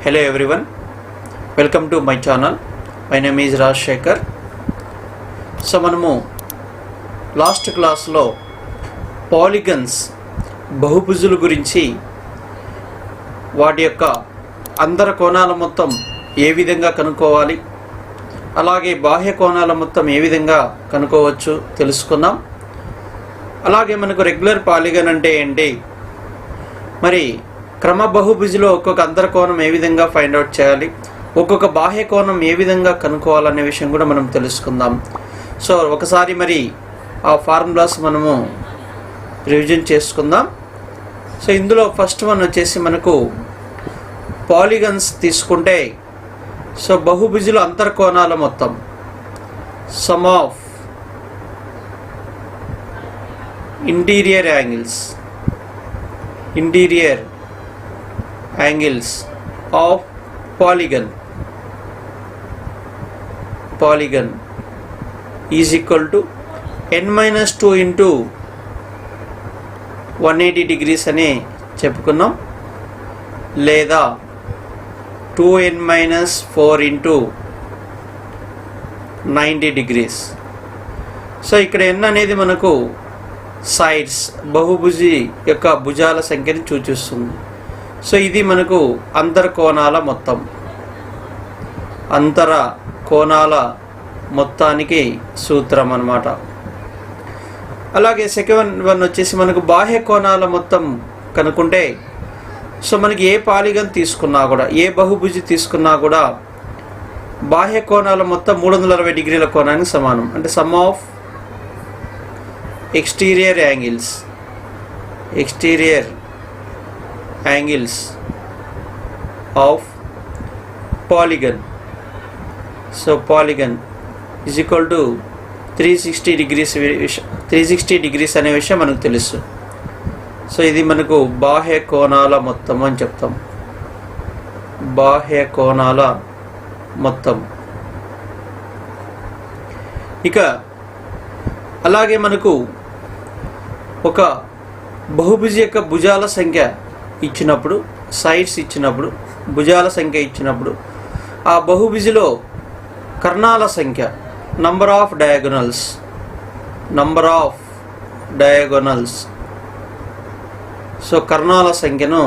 Hello everyone, welcome to my channel. My name is Rajshekhar. So మనము last క్లాస్లో polygons బహుభుజుల గురించి వాటి యొక్క అంతర కోణాల మొత్తం ఏ విధంగా కనుక్కోవాలి, అలాగే బాహ్య కోణాల మొత్తం ఏ విధంగా కనుక్కోవచ్చు తెలుసుకుందాం. అలాగే మనకు రెగ్యులర్ పాలిగన్ అంటే ఏంటి, మరి క్రమ బహుభుజిలో ఒక్కొక్క అంతర కోణం ఏ విధంగా ఫైండ్ అవుట్ చేయాలి, ఒక్కొక్క బాహ్య కోణం ఏ విధంగా కనుక్కోవాలనే విషయం కూడా మనం తెలుసుకుందాం. సో ఒకసారి మరి ఆ ఫార్ములాస్ మనము రివిజన్ చేసుకుందాం. సో ఇందులో ఫస్ట్ వన్ వచ్చేసి మనకు పాలిగన్స్ తీసుకుంటే, సో బహుభుజుల అంతర కోణాల మొత్తం some of interior angles of polygon is equal to n-2 into 180 degrees అని చెప్పుకున్నాం, లేదా 2n-4 ఇంటూ 90 degrees. సో ఇక్కడ n అనేది మనకు సైడ్స్ బహుభుజి యొక్క భుజాల సంఖ్యని సూచిస్తుంది. సో ఇది మనకు అంతర కోణాల మొత్తానికి సూత్రం అన్నమాట. అలాగే సెకండ్ వన్ వచ్చేసి మనకు బాహ్య కోణాల మొత్తం కనుక్కుంటే, సో మనకి ఏ పాలిగన్ తీసుకున్నా కూడా, ఏ బహుభుజి తీసుకున్నా కూడా బాహ్య కోణాల మొత్తం 360 డిగ్రీల కోణానికి సమానం. అంటే some of exterior angles of polygon. So polygon is equal to 360 degrees అనే విషయం మనకు తెలుసు. సో ఇది మనకు బాహ్య కోణాల మొత్తం అని చెప్తాం. బాహ్య కోణాల మొత్తం. ఇక అలాగే మనకు ఒక బహుభుజి యొక్క భుజాల సంఖ్య ఇచ్చినప్పుడు, సైడ్స్ ఇచ్చినప్పుడు, భుజాల సంఖ్య ఇచ్చినప్పుడు, ఆ బహుభుజిలో కర్ణాల సంఖ్య నంబర్ ఆఫ్ డయాగోనల్స్, సో కర్ణాల సంఖ్యను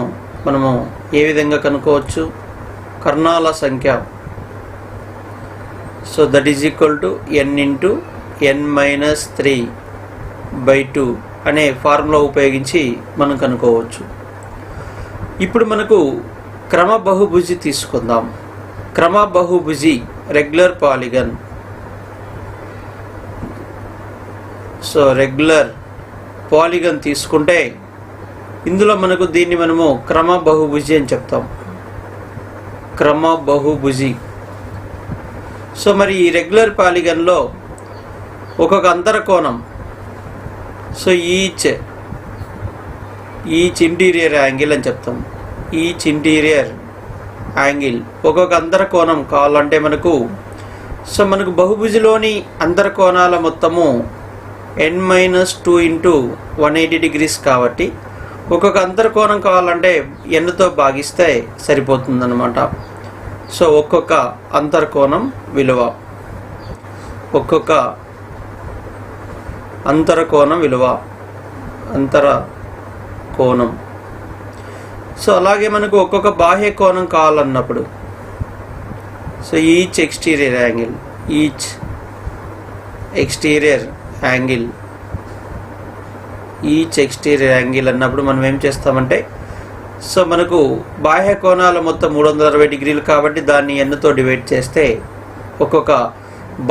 మనము ఏ విధంగా కనుక్కోవచ్చు, కర్ణాల సంఖ్య, so that is equal to n into n-3/2 అనే ఫార్ములా ఉపయోగించి మనం కనుక్కోవచ్చు. ఇప్పుడు మనకు క్రమ బహుభుజి తీసుకుందాం. క్రమ బహుభుజి regular polygon. So regular polygon తీసుకుంటే ఇందులో మనకు దీన్ని మనము క్రమ బహుభుజి అని చెప్తాం. క్రమ బహుభుజి. సో మరి ఈ రెగ్యులర్ పాలిగన్లో ఒక్కొక్క అంతర కోణం, సో ఈచ్ ఇంటీరియర్ యాంగిల్ అని చెప్తాం. ఈచ్ ఇంటీరియర్ యాంగిల్ ఒక్కొక్క అంతర కోణం కావాలంటే మనకు, సో మనకు బహుభుజిలోని అంతర కోణాల మొత్తము n-2 ఇంటూ 180 degrees కాబట్టి ఒక్కొక్క అంతర కోణం కావాలంటే nతో భాగిస్తే సరిపోతుందన్నమాట. సో ఒక్కొక్క అంతర కోణం విలువ, ఒక్కొక్క అంతర కోణం. సో అలాగే మనకు ఒక్కొక్క బాహ్య కోణం కావాలన్నప్పుడు, సో ఈచ్ ఎక్స్టీరియర్ యాంగిల్ అన్నప్పుడు మనం ఏం చేస్తామంటే, సో మనకు బాహ్య కోణాల మొత్తం 360 డిగ్రీలు కాబట్టి దాన్ని nతో డివైడ్ చేస్తే ఒక్కొక్క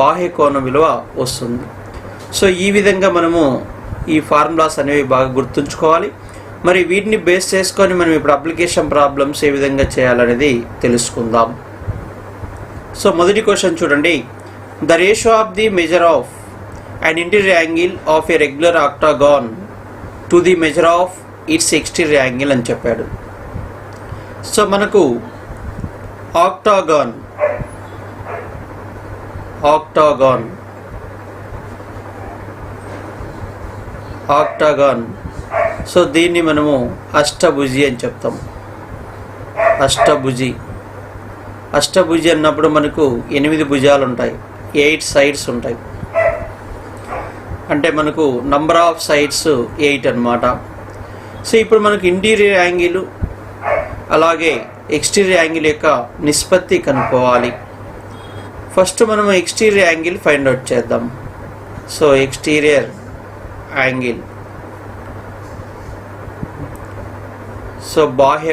బాహ్య కోణం విలువ వస్తుంది. సో ఈ విధంగా మనము ఈ ఫార్ములాస్ అనేవి బాగా గుర్తుంచుకోవాలి. మరి వీటిని బేస్ చేసుకొని మనం ఇప్పుడు అప్లికేషన్ ప్రాబ్లమ్స్ ఏ విధంగా చేయాలనేది తెలుసుకుందాం. సో మొదటి క్వశ్చన్ చూడండి. The ratio of the measure of and interior angle of a regular ఆక్టాగాన్ to the measure of its exterior angle అని చెప్పాడు. సో మనకు ఆక్టాగాన్ సో దీన్ని మనము అష్టభుజి అని చెప్తాం. అష్టభుజి అష్టభుజి అన్నప్పుడు మనకు 8 భుజాలు ఉంటాయి, 8 సైడ్స్ ఉంటాయి. అంటే మనకు నంబర్ ఆఫ్ సైడ్స్ 8 అన్నమాట. సో ఇప్పుడు మనకు ఇంటీరియర్ యాంగిల్ అలాగే ఎక్స్టీరియర్ యాంగిల్ యొక్క నిష్పత్తి కనుక్కోవాలి. ఫస్ట్ మనం ఎక్స్టీరియర్ యాంగిల్ ఫైండ్ అవుట్ చేద్దాం. సో ఎక్స్టీరియర్ యాంగిల్, సో బాహ్య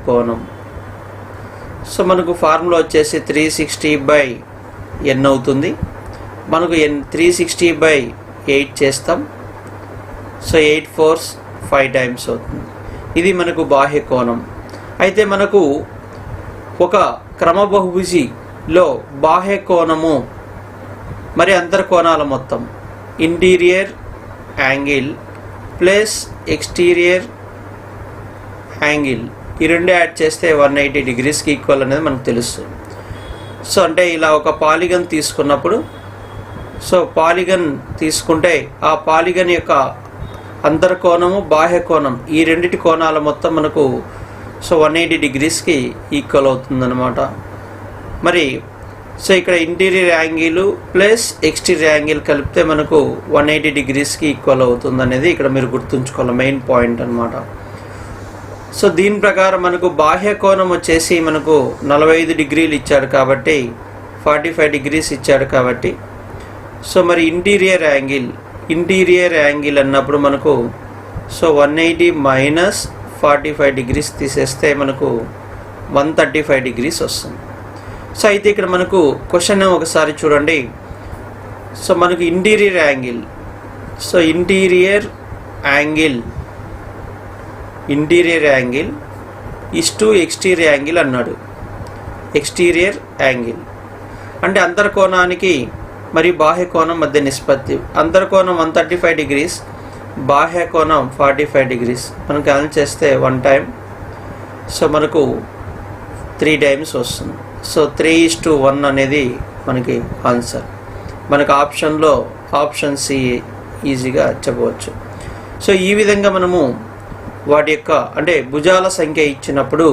కోణం. సో మనకు ఫార్ములా వచ్చేసి 360/n అవుతుంది. మనకు 360/8 చేస్తాం. సో 8 4s 5 టైమ్స్ అవుతుంది. ఇది మనకు బాహ్య కోణం. అయితే మనకు ఒక క్రమ బహుభుజిలో బాహ్య కోణము మరి అంతర్కోణాల మొత్తం interior angle plus exterior angle ఈ రెండు యాడ్ చేస్తే 180 డిగ్రీస్కి ఈక్వల్ అనేది మనకు తెలుస్తుంది. సో అంటే ఇలా ఒక పాలిగన్ తీసుకున్నప్పుడు, సో పాలిగన్ తీసుకుంటే ఆ పాలిగన్ యొక్క అంతర్కోణము బాహ్య కోణం ఈ రెండిటి కోణాల మొత్తం మనకు సో 180 డిగ్రీస్కి ఈక్వల్ అవుతుందన్నమాట. మరి సో ఇక్కడ interior angle plus exterior angle కలిపితే మనకు 180 డిగ్రీస్కి ఈక్వల్ అవుతుంది అనేది ఇక్కడ మీరు గుర్తుంచుకోవాలి, మెయిన్ పాయింట్ అన్నమాట. సో దీని ప్రకారం మనకు బాహ్య కోణం వచ్చేసి మనకు 45 డిగ్రీలు ఇచ్చాడు కాబట్టి 45 డిగ్రీస్ ఇచ్చాడు కాబట్టి, సో మరి ఇంటీరియర్ యాంగిల్ అన్నప్పుడు మనకు సో 180 మైనస్ 45 డిగ్రీస్ తీసేస్తే మనకు 135 డిగ్రీస్ వస్తుంది. సో అయితే ఇక్కడ మనకు క్వశ్చన్ ఒకసారి చూడండి. సో మనకు interior angle is to exterior angle అన్నాడు. ఎక్స్టీరియర్ యాంగిల్ అంటే అంతర్కోణానికి మరియు బాహ్య కోణం మధ్య నిష్పత్తి. అంతర్కోణం 135 డిగ్రీస్, బాహ్య కోణం 45 డిగ్రీస్. మనం క్యాన్సిల్ చేస్తే 1 టైం, సో మనకు 3 టైమ్స్ వస్తుంది. సో 3:1 అనేది మనకి ఆన్సర్. మనకు ఆప్షన్ సి ఈజీగా చెప్పవచ్చు. సో ఈ విధంగా మనము వాటి యొక్క అంటే భుజాల సంఖ్య ఇచ్చినప్పుడు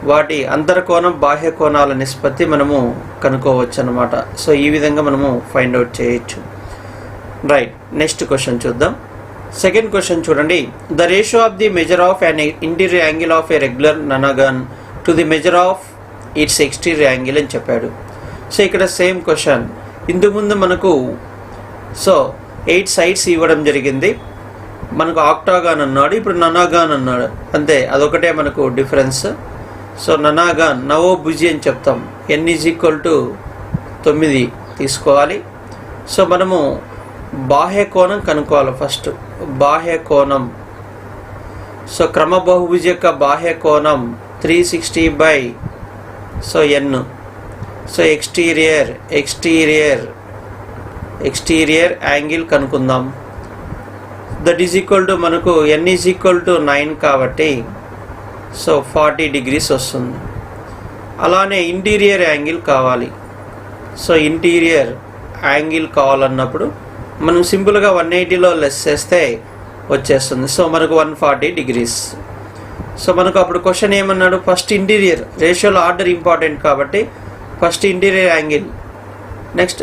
వాటి అంతర్కోణం బాహ్య కోణాల నిష్పత్తి మనము కనుక్కోవచ్చు అన్నమాట. సో ఈ విధంగా మనము ఫైండ్ అవుట్ చేయొచ్చు. రైట్, నెక్స్ట్ క్వశ్చన్ చూద్దాం. సెకండ్ క్వశ్చన్ చూడండి. The ratio of the measure of an interior angle of a regular nonagon to the measure of its exterior angle అని చెప్పాడు. సో ఇక్కడ సేమ్ క్వశ్చన్. ఇంతకుముందు మనకు సో 8 సైడ్స్ ఇవ్వడం జరిగింది. మనకు ఆక్టాగాన్ అన్నాడు, ఇప్పుడు ననాగాన్ అన్నాడు. అంతే, అదొకటే మనకు డిఫరెన్స్. సో ననాగాన్ నవోభుజి అని చెప్తాం. n = 9 తీసుకోవాలి. సో మనము బాహ్య కోణం కనుక్కోవాలి. ఫస్ట్ బాహ్య కోణం. సో క్రమ బహుభుజి యొక్క బాహ్య కోణం 360/n. సో ఎక్స్టీరియర్ యాంగిల్ కనుక్కుందాం. దట్ ఈజ్ ఈక్వల్ టు మనకు n = 9 కాబట్టి సో 40 డిగ్రీస్ వస్తుంది. అలానే ఇంటీరియర్ యాంగిల్ కావాలి. సో ఇంటీరియర్ యాంగిల్ కావాలన్నప్పుడు మనం సింపుల్గా 180లో లెస్ చేస్తే వచ్చేస్తుంది. సో మనకు 140 డిగ్రీస్. సో మనకు అప్పుడు క్వశ్చన్ ఏమన్నాడు, ఫస్ట్ ఇంటీరియర్ రేషియోలో ఆర్డర్ ఇంపార్టెంట్ కాబట్టి first interior angle, next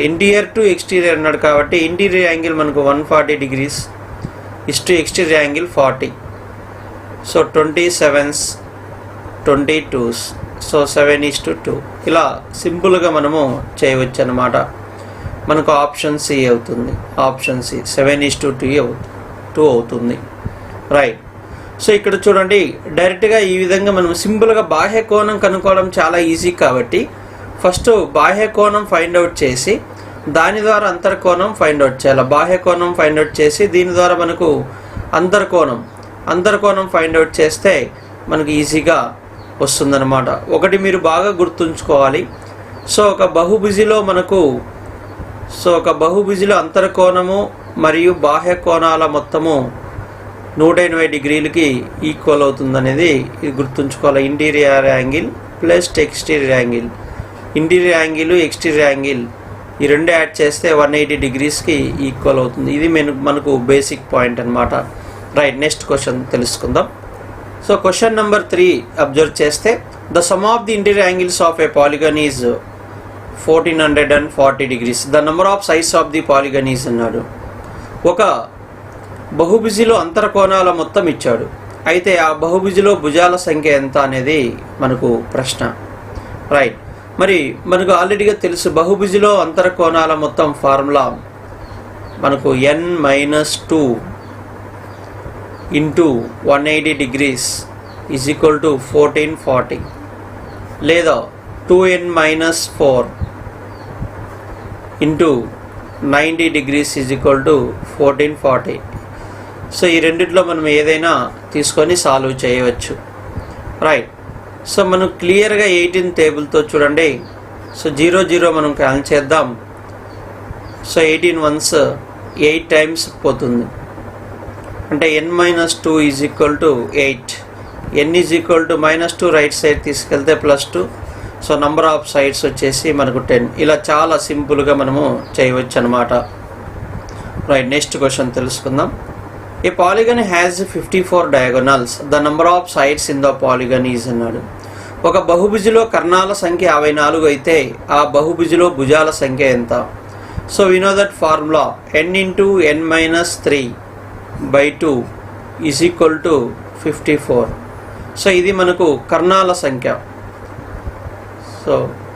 interior to exterior అన్నాడు కాబట్టి ఇంటీరియర్ యాంగిల్ మనకు 140 degrees is to exterior angle 40. So 27s 22s. So 7:2. ఇలా సింపుల్గా మనము చేయవచ్చు అన్నమాట. మనకు ఆప్షన్ సి అవుతుంది. ఆప్షన్ సి 7:2 అవుతుంది. రైట్. సో ఇక్కడ చూడండి, డైరెక్ట్గా ఈ విధంగా మనం సింపుల్గా బాహ్య కోణం కనుక్కోవడం చాలా ఈజీ కాబట్టి ఫస్ట్ బాహ్య కోణం ఫైండ్ అవుట్ చేసి దాని ద్వారా అంతర్కోణం ఫైండ్ అవుట్ చేయాలి. బాహ్య కోణం ఫైండ్ అవుట్ చేసి దీని ద్వారా మనకు అంతర్కోణం ఫైండ్ అవుట్ చేస్తే మనకు ఈజీగా వస్తుందన్నమాట. ఒకటి మీరు బాగా గుర్తుంచుకోవాలి. సో ఒక బహుభుజిలో అంతర్కోణము మరియు బాహ్య కోణాల మొత్తము 180 డిగ్రీలకి ఈక్వల్ అవుతుందనేది ఇది గుర్తుంచుకోవాలి. Interior angle plus exterior angle, interior angle exterior angle ఈ రెండు యాడ్ చేస్తే 180 డిగ్రీస్కి ఈక్వల్ అవుతుంది. ఇది మనకు బేసిక్ పాయింట్ అన్నమాట. రైట్, నెక్స్ట్ క్వశ్చన్ తెలుసుకుందాం. సో క్వశ్చన్ నెంబర్ 3 అబ్జర్వ్ చేస్తే the sum of the interior angles of A polygon is 1440 degrees. The number of sides of the polygon is అన్నాడు. ఒక బహుభుజిలో అంతర కోణాల మొత్తం ఇచ్చాడు. అయితే ఆ బహుభుజిలో భుజాల సంఖ్య ఎంత అనేది మనకు ప్రశ్న. రైట్, మరి మనకు ఆల్రెడీగా తెలుసు బహుభుజిలో అంతర కోణాల మొత్తం ఫార్ములా మనకు n-2 into 180 degrees is equal to 1440, లేదా 2n-4 into 90 degrees is equal to 1440. So ఈ రెండిట్లో మనం ఏదైనా తీసుకొని సాల్వ్ చేయవచ్చు. రైట్, సో మనం క్లియర్గా 18 టేబుల్తో చూడండి. సో 0 0 మనం క్యాన్సిల్ చేద్దాం. సో 18 ones 8 times పోతుంది, అంటే n-2 is equal to 8. n is equal to -2 right side తీసుకెళ్తే +2. సో నంబర్ ఆఫ్ సైడ్స్ వచ్చేసి మనకు 10. ఇలా చాలా సింపుల్గా మనము చేయవచ్చు అనమాట. రైట్, నెక్స్ట్ క్వశ్చన్ తెలుసుకుందాం. A polygon has 54 diagonals. The number of sides in the polygon is అన్నాడు. ఒక బహుభుజిలో కర్ణాల సంఖ్య 54 అయితే ఆ బహుభుజిలో భుజాల సంఖ్య ఎంత? So we know that formula n into n-3/2 is equal to 54. So ఇది మనకు కర్ణాల సంఖ్య. సో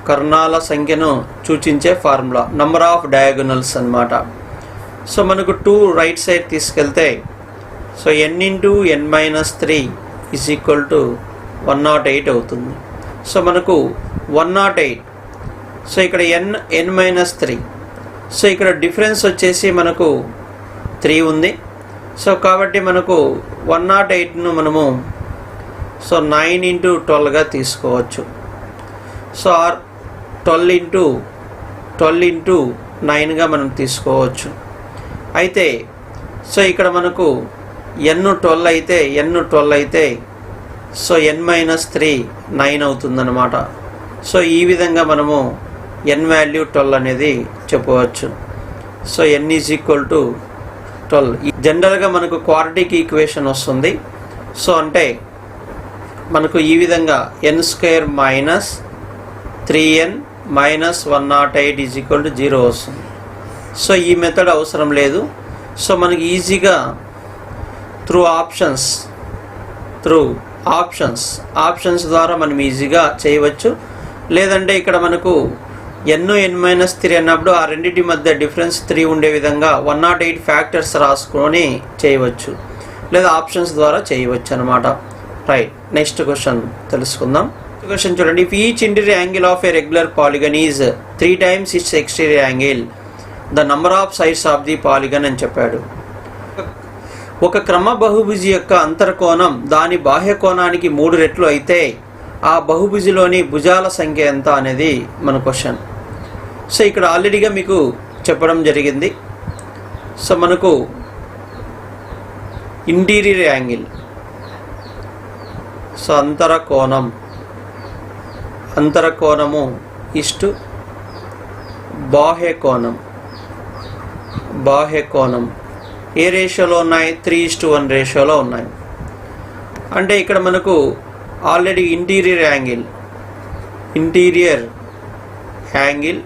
కర్ణాల సంఖ్యను సూచించే ఫార్ములా నంబర్ ఆఫ్ డయాగోనల్స్ అన్నమాట. సో మనకు 2 రైట్ సైడ్ తీసుకెళ్తే so n into n-3 is equal to 108 అవుతుంది. సో మనకు 108. సో ఇక్కడ n-3. సో ఇక్కడ డిఫరెన్స్ వచ్చేసి మనకు 3 ఉంది. సో కాబట్టి మనకు 108ను మనము 9 ఇంటూ 12గా తీసుకోవచ్చు. సో 12 ఇంటూ 9గా మనం తీసుకోవచ్చు. అయితే సో ఇక్కడ మనకు n12 అయితే సో n-3 9 అవుతుందన్నమాట. సో ఈ విధంగా మనము n వాల్యూ 12 అనేది చెప్పవచ్చు. So n is equal to 12. జనరల్గా మనకు క్వాడ్రాటిక్ ఈక్వేషన్ వస్తుంది. సో అంటే మనకు ఈ విధంగా n² - 3n - 108 is equal to 0 వస్తుంది. సో ఈ మెథడ్ అవసరం లేదు. సో మనకి ఈజీగా త్రూ ఆప్షన్స్ ద్వారా మనం ఈజీగా చేయవచ్చు. లేదంటే ఇక్కడ మనకు n-3 అన్నప్పుడు ఆ రెండింటి మధ్య డిఫరెన్స్ 3 ఉండే విధంగా 108 ఫ్యాక్టర్స్ రాసుకొని చేయవచ్చు, లేదా ఆప్షన్స్ ద్వారా చేయవచ్చు అనమాట. రైట్, నెక్స్ట్ క్వశ్చన్ తెలుసుకుందాం. క్వశ్చన్ చూడండి. If each interior angle of a regular polygon is 3 times it's exterior angle, the number of sides of the polygon అని చెప్పాడు. ఒక క్రమ బహుభుజి యొక్క అంతర్కోణం దాని బాహ్య కోణానికి 3 రెట్లు అయితే ఆ బహుభుజిలోని భుజాల సంఖ్య ఎంత అనేది మన క్వశ్చన్. సో ఇక్కడ ఆల్రెడీగా మీకు చెప్పడం జరిగింది. సో మనకు ఇంటీరియర్ యాంగిల్, సో అంతరకోణము ఇష్టు బాహ్య కోణం ఏ రేషియోలో ఉన్నాయి? 3:1 రేషియోలో ఉన్నాయి. అంటే ఇక్కడ మనకు ఆల్రెడీ ఇంటీరియర్ యాంగిల్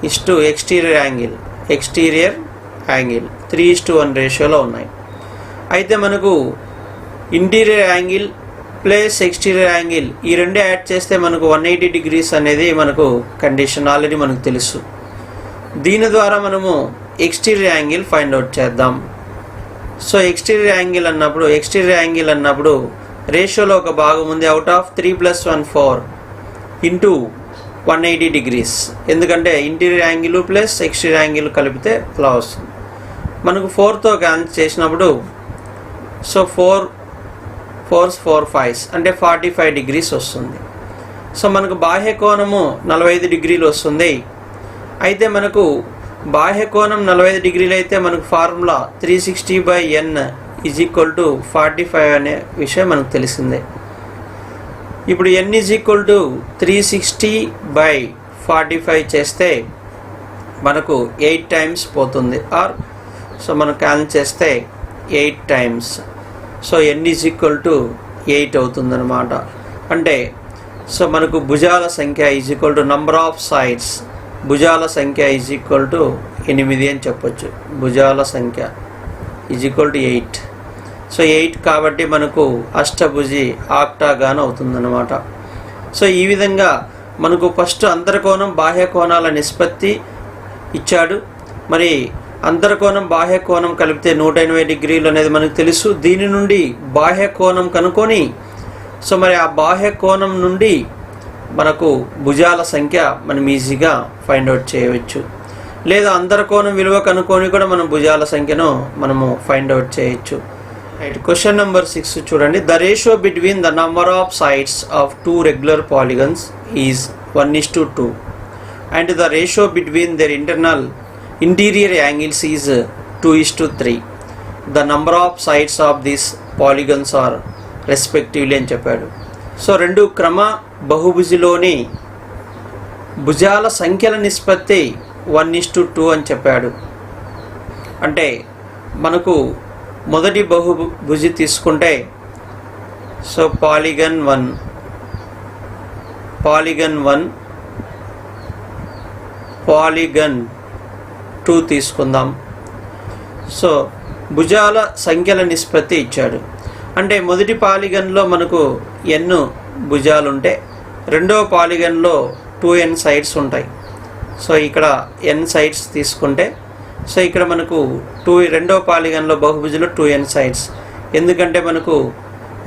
ఇష్టు ఎక్స్టీరియర్ యాంగిల్ 3:1 రేషియోలో ఉన్నాయి. అయితే మనకు interior angle plus exterior angle ఈ రెండు యాడ్ చేస్తే మనకు 180 degrees అనేది మనకు కండిషన్ ఆల్రెడీ మనకు తెలుసు. దీని ద్వారా మనము ఎక్స్టీరియర్ యాంగిల్ ఫైండ్ అవుట్ చేద్దాం. సో ఎక్స్టీరియర్ యాంగిల్ అన్నప్పుడు రేషియోలో ఒక భాగం ఉంది. Out of 3 + 1 4 into 180 degrees. ఎందుకంటే interior angle plus exterior angle కలిపితే అలా వస్తుంది. మనకు 4తో క్యాన్సిల్ చేసినప్పుడు సో 4 4s 4 5s అంటే 45 degrees వస్తుంది. సో మనకు బాహ్య కోణము 45 degrees వస్తుంది. అయితే మనకు బాహ్య కోణం 45 degrees అయితే మనకు formula 360/n is equal to 45 అనే విషయం మనకు తెలిసిందే. ఇప్పుడు n ఈజ్ ఈక్వల్ టు 360/45 చేస్తే మనకు 8 times పోతుంది. సో మనం క్యాన్సిల్ చేస్తే 8 times. So n is equal to 8 అవుతుందన్నమాట. అంటే సో మనకు భుజాల సంఖ్య is equal to number of sides, భుజాల సంఖ్య ఈజ్ ఈక్వల్ టు 8 అని చెప్పొచ్చు. భుజాల సంఖ్య ఈజ్ ఈక్వల్ టు 8. సో 8 కాబట్టి మనకు అష్టభుజి ఆక్టాగాన్ అవుతుందన్నమాట. సో ఈ విధంగా మనకు ఫస్ట్ అంతర్కోణం బాహ్య కోణాల నిష్పత్తి ఇచ్చాడు. మరి అంతర్కోణం బాహ్య కోణం కలిపితే 180 డిగ్రీలు అనేది మనకు తెలుసు. దీని నుండి బాహ్య కోణం కనుక్కొని సో మరి ఆ బాహ్య కోణం నుండి మనకు భుజాల సంఖ్య మనం ఈజీగా ఫైండ్ అవుట్ చేయవచ్చు. లేదా అంతర్కోణం విలువ కనుక్కొని కూడా మనం భుజాల సంఖ్యను మనము ఫైండ్ అవుట్ చేయొచ్చు. రైట్, క్వశ్చన్ నెంబర్ 6 చూడండి. The ratio between the number of sides of 2 regular polygons is 1:2 and the ratio between their interior angles is 2:3. The number of sides of this polygons are respectively అని చెప్పాడు. So రెండు క్రమ బహుభుజిలోని భుజాల సంఖ్యల నిష్పత్తి 1:2 అని చెప్పాడు. అంటే మనకు మొదటి బహుభుజి తీసుకుంటే సో పాలిగన్ 1, పాలిగన్ 2 తీసుకుందాం. సో భుజాల సంఖ్యల నిష్పత్తి ఇచ్చాడు. అంటే మొదటి పాలిగన్లో మనకు n భుజాలు ఉంటే రెండవ పాలిగన్లో 2n సైడ్స్ ఉంటాయి. సో ఇక్కడ n సైడ్స్ తీసుకుంటే సో ఇక్కడ మనకు రెండవ పాలిగన్లో బహుభుజులు 2n సైడ్స్. ఎందుకంటే మనకు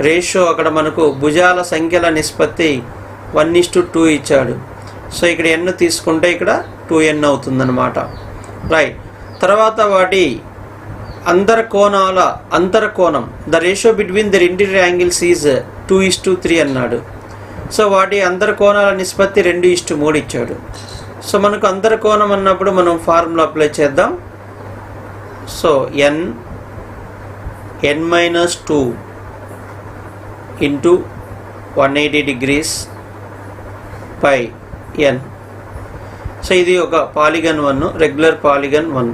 రేషియో అక్కడ మనకు భుజాల సంఖ్యల నిష్పత్తి 1:2 ఇచ్చాడు. సో ఇక్కడ n తీసుకుంటే ఇక్కడ 2n అవుతుందన్నమాట. రైట్, తర్వాత వాటి అంతర్కోణం the ratio between their interior angles is 2:3 అన్నాడు. సో వాటి అంతర్కోణాల నిష్పత్తి 2:3 ఇచ్చాడు. సో మనకు అంతర్కోణం అన్నప్పుడు మనం ఫార్ములా అప్లై చేద్దాం. So n-2 into 180 degrees by n. So ఇది ఒక పాలిగన్ 1, రెగ్యులర్ పాలిగన్ 1.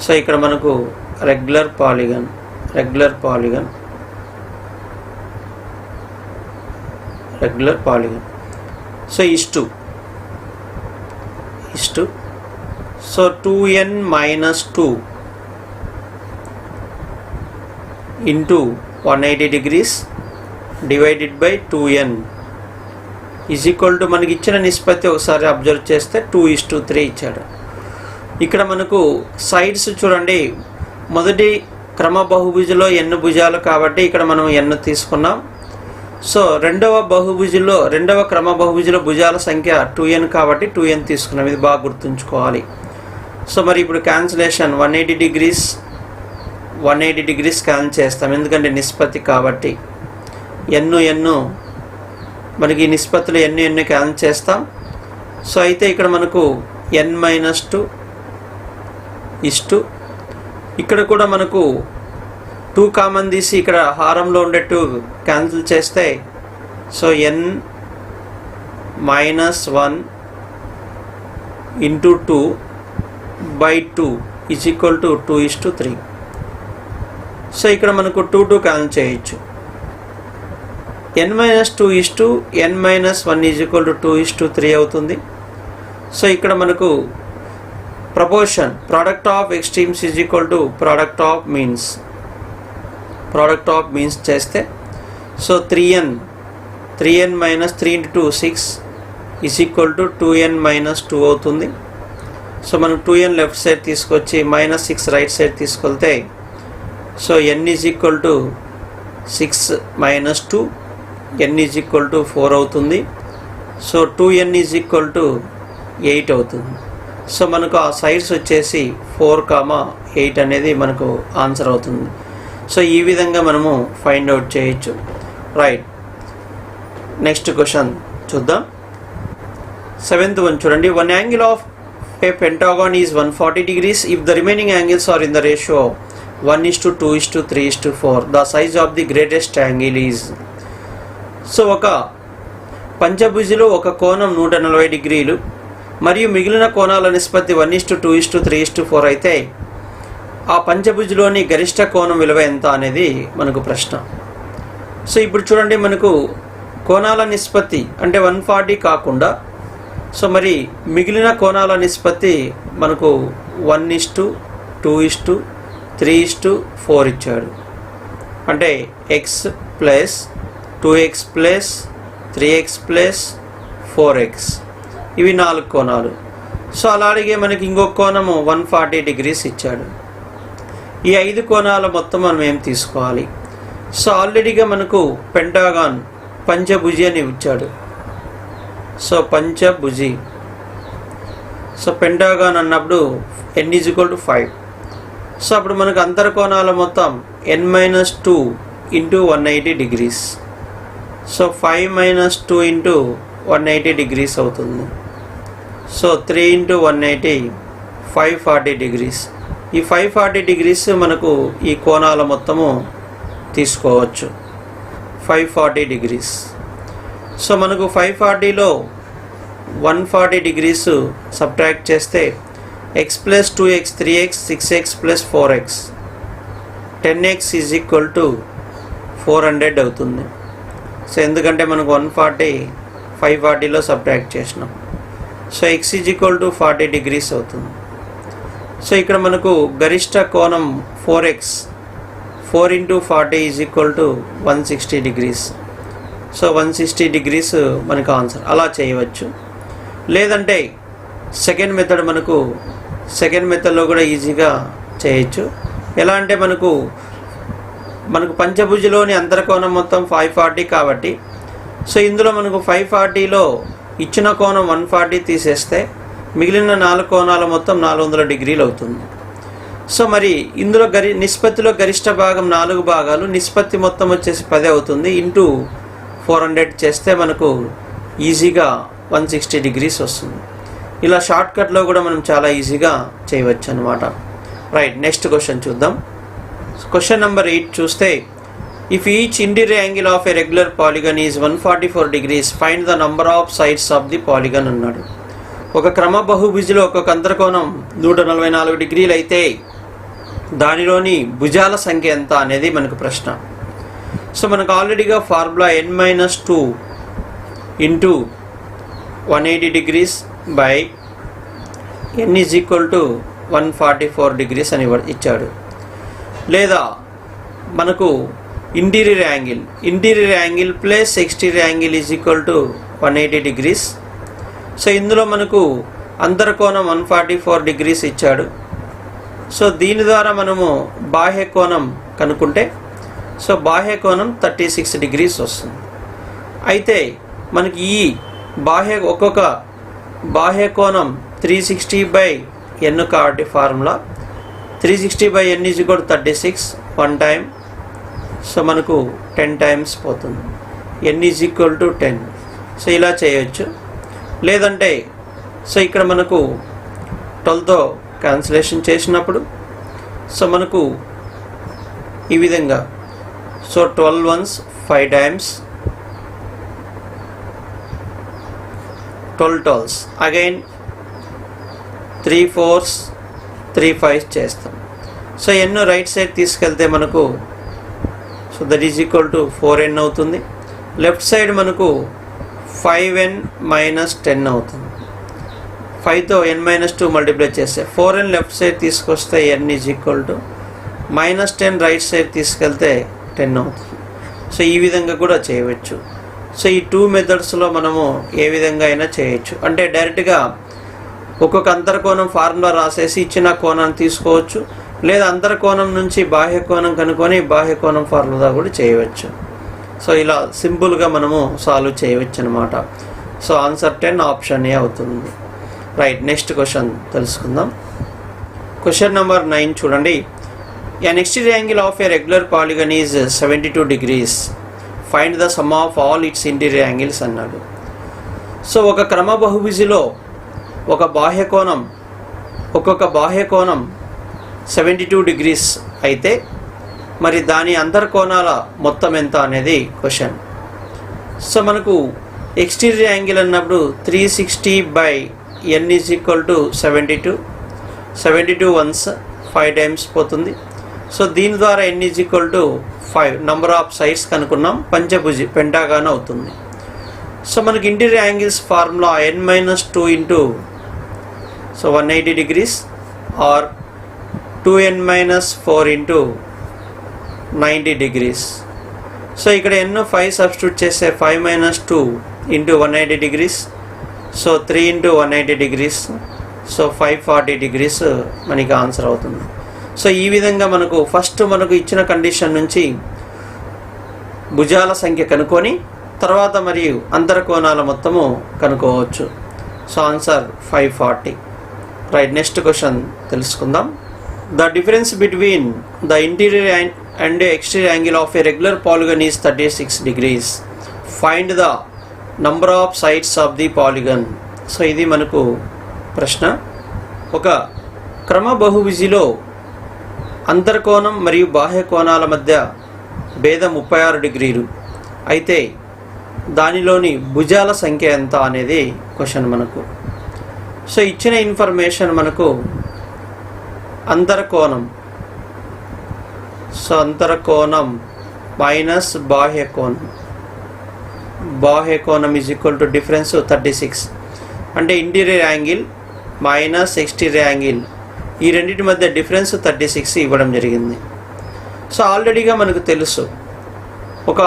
సో ఇక్కడ మనకు regular polygon so is to so 2n-2 into 180 degrees divided by 2n is equal to మనకి ఇచ్చిన నిష్పత్తి ఒకసారి అబ్జర్వ్ చేస్తే 2:3 ఇచ్చాడు. ఇక్కడ మనకు సైడ్స్ చూడండి, మొదటి క్రమ బహుభుజిలో n భుజాలు కాబట్టి ఇక్కడ మనం n తీసుకున్నాం. సో రెండవ క్రమ బహుభుజిలో భుజాల సంఖ్య 2n కాబట్టి 2n తీసుకున్నాం. ఇది బాగా గుర్తుంచుకోవాలి. సో మరి ఇప్పుడు క్యాన్సిలేషన్ 180 డిగ్రీస్ క్యాన్సిల్ చేస్తాం, ఎందుకంటే నిష్పత్తి కాబట్టి n మనకి నిష్పత్తులు n క్యాన్సిల్ చేస్తాం. సో అయితే ఇక్కడ మనకు n-2 ఇష్టు ఇక్కడ కూడా మనకు 2 కామన్ తీసి ఇక్కడ హారంలో ఉండే 2 క్యాన్సిల్ చేస్తే so n-1 into 2 by 2 is equal to 2:3. So ఇక్కడ మనకు 2 క్యాన్సిల్ చేయొచ్చు. n-2 is to n-1 is equal to 2:3 అవుతుంది. సో ఇక్కడ మనకు proportion product of extremes is equal to product of means చేస్తే so 3n minus 3 into 2 6 is equal to 2n-2 అవుతుంది. So మనం 2n left side తీసుకొచ్చి -6 రైట్ సైడ్ తీసుకెళ్తే so n is equal to 6 - 2 n is equal to 4 అవుతుంది. So 2n is equal to 8 అవుతుంది. So మనకు ఆ sides వచ్చేసి 4, 8 అనేది మనకు ఆన్సర్ అవుతుంది. సో ఈ విధంగా మనము ఫైండ్ అవుట్ చేయొచ్చు. రైట్, నెక్స్ట్ క్వశ్చన్ చూద్దాం. 7th వన్ చూడండి. One angle of a pentagon is 140 degrees if the remaining angles are in the ratio 1:2:3:4 the size of the greatest angle is. So ఒక పంచభుజిలో ఒక కోణం 140 డిగ్రీలు మరియు మిగిలిన కోణాల నిష్పత్తి 1:2:3:4 అయితే ఆ పంచభుజిలోని గరిష్ట కోణం విలువ ఎంత అనేది మనకు ప్రశ్న. సో ఇప్పుడు చూడండి, మనకు కోణాల నిష్పత్తి అంటే 140 కాకుండా సో మరి మిగిలిన కోణాల నిష్పత్తి మనకు 1:2:3:4 ఇచ్చాడు. అంటే x plus 2x plus 3x plus 4x ఇవి 4 కోణాలు. సో అలాగే మనకి ఇంకొక కోణము 140 డిగ్రీస్ ఇచ్చాడు. ఈ 5 కోణాల మొత్తం మనం ఏం తీసుకోవాలి? సో ఆల్రెడీగా మనకు పెంటాగాన్ పంచభుజి అని ఇచ్చాడు. సో పంచభుజి. సో పెంటాగాన్ అన్నప్పుడు n=5. సో అప్పుడు మనకు అంతర్కోణాల మొత్తం n-2 into 180 degrees. So 5 - 2 into 180 degrees అవుతుంది. So 3 into 180 540 degrees. ఈ 540 డిగ్రీస్ మనకు ఈ కోణాల మొత్తము తీసుకోవచ్చు. 540 డిగ్రీస్. సో మనకు 540లో 140 డిగ్రీస్ సబ్ట్రాక్ట్ చేస్తే x plus 2x 3x 6x plus 4x 10x = 400 అవుతుంది. సో ఎందుకంటే మనకు 140 540లో సబ్ట్రాక్ట్ చేసినాం. సో x = 40 డిగ్రీస్ అవుతుంది. సో ఇక్కడ మనకు గరిష్ట కోణం 4x 4 × 40 = 160 డిగ్రీస్. సో 160 డిగ్రీస్ మనకు ఆన్సర్. అలా చేయవచ్చు. లేదంటే సెకండ్ మెథడ్లో కూడా ఈజీగా చేయొచ్చు. ఎలా అంటే మనకు పంచభుజిలోని అంతర్కోణం మొత్తం 540 కాబట్టి సో ఇందులో మనకు 540లో ఇచ్చిన కోణం 140 తీసేస్తే మిగిలిన 4 కోణాల మొత్తం 400 డిగ్రీలు అవుతుంది. సో మరి ఇందులో నిష్పత్తిలో గరిష్ట భాగం 4 భాగాలు, నిష్పత్తి మొత్తం వచ్చేసి 10 అవుతుంది. ఇంటూ 400 చేస్తే మనకు ఈజీగా 160 డిగ్రీస్ వస్తుంది. ఇలా షార్ట్కట్లో కూడా మనం చాలా ఈజీగా చేయవచ్చు అన్నమాట. రైట్, నెక్స్ట్ క్వశ్చన్ చూద్దాం. క్వశ్చన్ నెంబర్ 8 చూస్తే, if each interior angle of a regular polygon is 144 degrees find the number of sides of the polygon అన్నాడు. ఒక క్రమ బహుభుజిలో ఒక అంతర్కోణం 144 డిగ్రీలు అయితే దానిలోని భుజాల సంఖ్య ఎంత అనేది మనకు ప్రశ్న. సో మనకు ఆల్రెడీగా formula n-2 into 180 degrees by n = 144 degrees అని ఇచ్చాడు. లేదా మనకు interior angle plus exterior angle = 180 degrees. So ఇందులో మనకు అంతర్కోణం 144 డిగ్రీస్ ఇచ్చాడు. సో దీని ద్వారా మనము బాహ్య కోణం కనుక్కుంటే సో బాహ్య కోణం 36 డిగ్రీస్ వస్తుంది. అయితే మనకి ఈ ఒక్కొక్క బాహ్య కోణం 360/n కాబట్టి ఫార్ములా 360/n = 36 1 టైం. సో మనకు 10 టైమ్స్ పోతుంది. n = 10. సో ఇలా చేయొచ్చు. లేదంటే సో ఇక్కడ మనకు 12తో క్యాన్సిలేషన్ చేసినప్పుడు సో మనకు ఈ విధంగా so 12 ones 5 times, 12 12s again 3 4s 3 5s చేస్తాం. సో n రైట్ సైడ్ తీసుకెళ్తే మనకు so that is equal to 4n అవుతుంది. లెఫ్ట్ సైడ్ మనకు 5n - 10 అవుతుంది. 5తో n-2 మల్టిప్లై చేస్తే 4n లెఫ్ట్ సైడ్ తీసుకొస్తే n = -10 రైట్ సైడ్ తీసుకెళ్తే 10 అవుతుంది. సో ఈ విధంగా కూడా చేయవచ్చు. సో ఈ 2 మెథడ్స్లో మనము ఏ విధంగా అయినా చేయొచ్చు. అంటే డైరెక్ట్గా ఒక్కొక్క అంతర్కోణం ఫార్ములా రాసేసి ఇచ్చిన కోణాన్ని తీసుకోవచ్చు. లేదా అంతర్కోణం నుంచి బాహ్య కోణం కనుక్కొని బాహ్య కోణం ఫార్ములా కూడా చేయవచ్చు. సో ఇలా సింపుల్గా మనము సాల్వ్ చేయవచ్చు అనమాట. సో ఆన్సర్ 10 ఆప్షన్ ఏ అవుతుంది. రైట్, నెక్స్ట్ క్వశ్చన్ తెలుసుకుందాం. క్వశ్చన్ నెంబర్ 9 చూడండి. An exterior angle of a regular polygon is 72 degrees. Find the sum of all its interior angles అన్నాడు. సో ఒక క్రమ బహుభుజిలో ఒక్కొక్క బాహ్య కోణం 72 డిగ్రీస్ అయితే మరి దాని అంతర్కోణాల మొత్తం ఎంత అనేది క్వశ్చన్. సో మనకు ఎక్స్టీరియర్ యాంగిల్ అన్నప్పుడు 360/n = 72 ones 5 టైమ్స్ పోతుంది. సో దీని ద్వారా n = 5 నంబర్ ఆఫ్ సైడ్స్ కనుక్కున్నాం. పంచభుజి పెంటాగాన్ అవుతుంది. సో మనకి interior angles formula n-2 into 180 degrees or 2n-4 into 90 degrees. So ఇక్కడ n 5 సబ్స్టిట్యూట్ చేస్తే 5 - 2 into 180 degrees. So 3 into 180 degrees. So 540 degrees మనకి ఆన్సర్ అవుతుంది. సో ఈ విధంగా మనకు ఇచ్చిన కండిషన్ నుంచి భుజాల సంఖ్య కనుక్కొని తర్వాత మరియు అంతరకోణాల మొత్తము కనుక్కోవచ్చు. So answer 540. Right, next question తెలుసుకుందాం. The difference between the interior and exterior angle of a regular polygon is 36 degrees. Find the number of sides of the polygon. So ఇది మనకు ప్రశ్న. ఒక క్రమ బహుభుజిలో అంతర్కోణం మరియు బాహ్య కోణాల మధ్య భేదం 36 degrees అయితే దానిలోని భుజాల సంఖ్య ఎంత అనేది క్వశ్చన్ మనకు. సో ఇచ్చిన ఇన్ఫర్మేషన్ మనకు అంతర్కోణం, సో అంతర్కోణం మైనస్ బాహ్య కోణం ఈజ్ ఈక్వల్ టు డిఫరెన్స్ 36. అంటే interior angle minus exterior angle ఈ రెండింటి మధ్య డిఫరెన్స్ 36 ఇవ్వడం జరిగింది. సో ఆల్రెడీగా మనకు తెలుసు, ఒక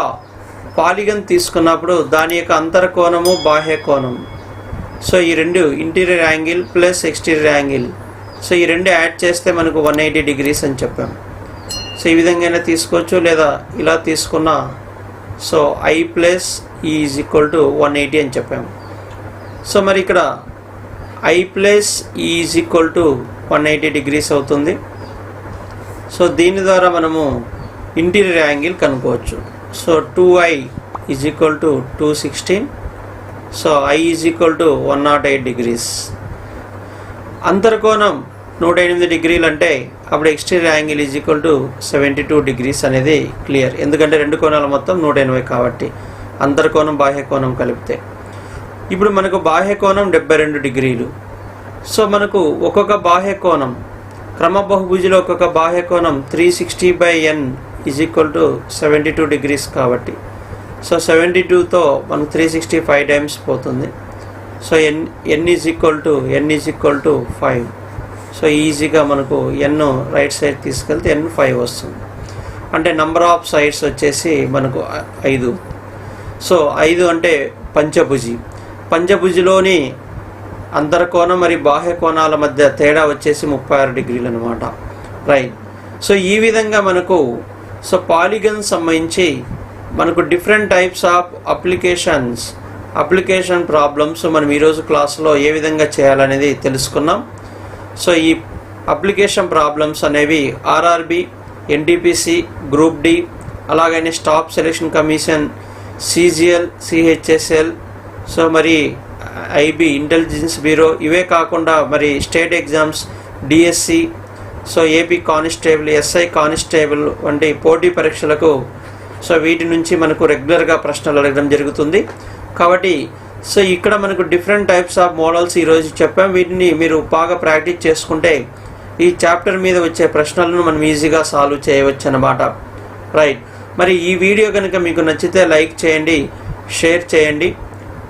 పాలిగన్ తీసుకున్నప్పుడు దాని యొక్క అంతర్కోణము బాహ్య కోణం, సో ఈ రెండు interior angle plus exterior angle, so ఈ రెండు యాడ్ చేస్తే మనకు 180 degrees అని చెప్పాం. సో ఈ విధంగా తీసుకోవచ్చు, లేదా ఇలా తీసుకున్నా so I plus E is equal to 180 అని చెప్పాము. సో మరి ఇక్కడ I plus E is equal to 180 degrees అవుతుంది. సో దీని ద్వారా మనము ఇంటీరియర్ యాంగిల్ కనుక్కోవచ్చు. So 2I is equal to 216. So I is equal to 108 degrees. అంతర్కోణం 108 degrees అంటే అప్పుడు exterior angle is equal to 72 degrees అనేది క్లియర్. ఎందుకంటే రెండు కోణాలు మొత్తం 180 కాబట్టి అంతర్కోణం బాహ్య కోణం కలిపితే. ఇప్పుడు మనకు బాహ్య కోణం 72 degrees. సో మనకు ఒక్కొక్క బాహ్య కోణం క్రమ బహుభుజిలో ఒక్కొక్క బాహ్య కోణం 360/n is equal to 72 degrees కాబట్టి సో 72తో మనకు 365 times పోతుంది. So n is equal to 5. So ఈజీగా మనకు n రైట్ సైడ్ తీసుకెళ్తే n 5 వస్తుంది. అంటే నంబర్ ఆఫ్ సైడ్స్ వచ్చేసి మనకు 5. సో 5 అంటే పంచభుజిలోని అంతర్కోణం మరియు బాహ్య కోణాల మధ్య తేడా వచ్చేసి 36 degrees అనమాట. రైట్. సో ఈ విధంగా మనకు సో పాలిగన్ సంబంధించి మనకు different types of application problems మనం ఈరోజు క్లాస్లో ఏ విధంగా చేయాలనేది తెలుసుకున్నాం. సో ఈ అప్లికేషన్ ప్రాబ్లమ్స్ అనేవి RRB, NTPC, గ్రూప్ D, అలాగనే staff selection commission, CGL, CHSL, so మరి IB ఇంటెలిజెన్స్ బ్యూరో, ఇవే కాకుండా మరి state exams DSC, so AP constable, SI constable వంటి పోటీ పరీక్షలకు సో వీటి నుంచి మనకు రెగ్యులర్గా ప్రశ్నలు అడగడం జరుగుతుంది. కాబట్టి సో ఇక్కడ మనకు డిఫరెంట్ టైప్స్ ఆఫ్ మోడల్స్ ఈరోజు చెప్పాం. వీటిని మీరు బాగా ప్రాక్టీస్ చేసుకుంటే ఈ చాప్టర్ మీద వచ్చే ప్రశ్నలను మనం ఈజీగా సాల్వ్ చేయవచ్చు అన్నమాట. రైట్. మరి ఈ వీడియో కనుక మీకు నచ్చితే లైక్ చేయండి, షేర్ చేయండి.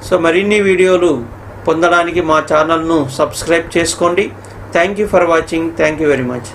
సో మరిన్ని వీడియోలు పొందడానికి మా ఛానల్ను సబ్స్క్రైబ్ చేసుకోండి. Thank you for watching. Thank you very much.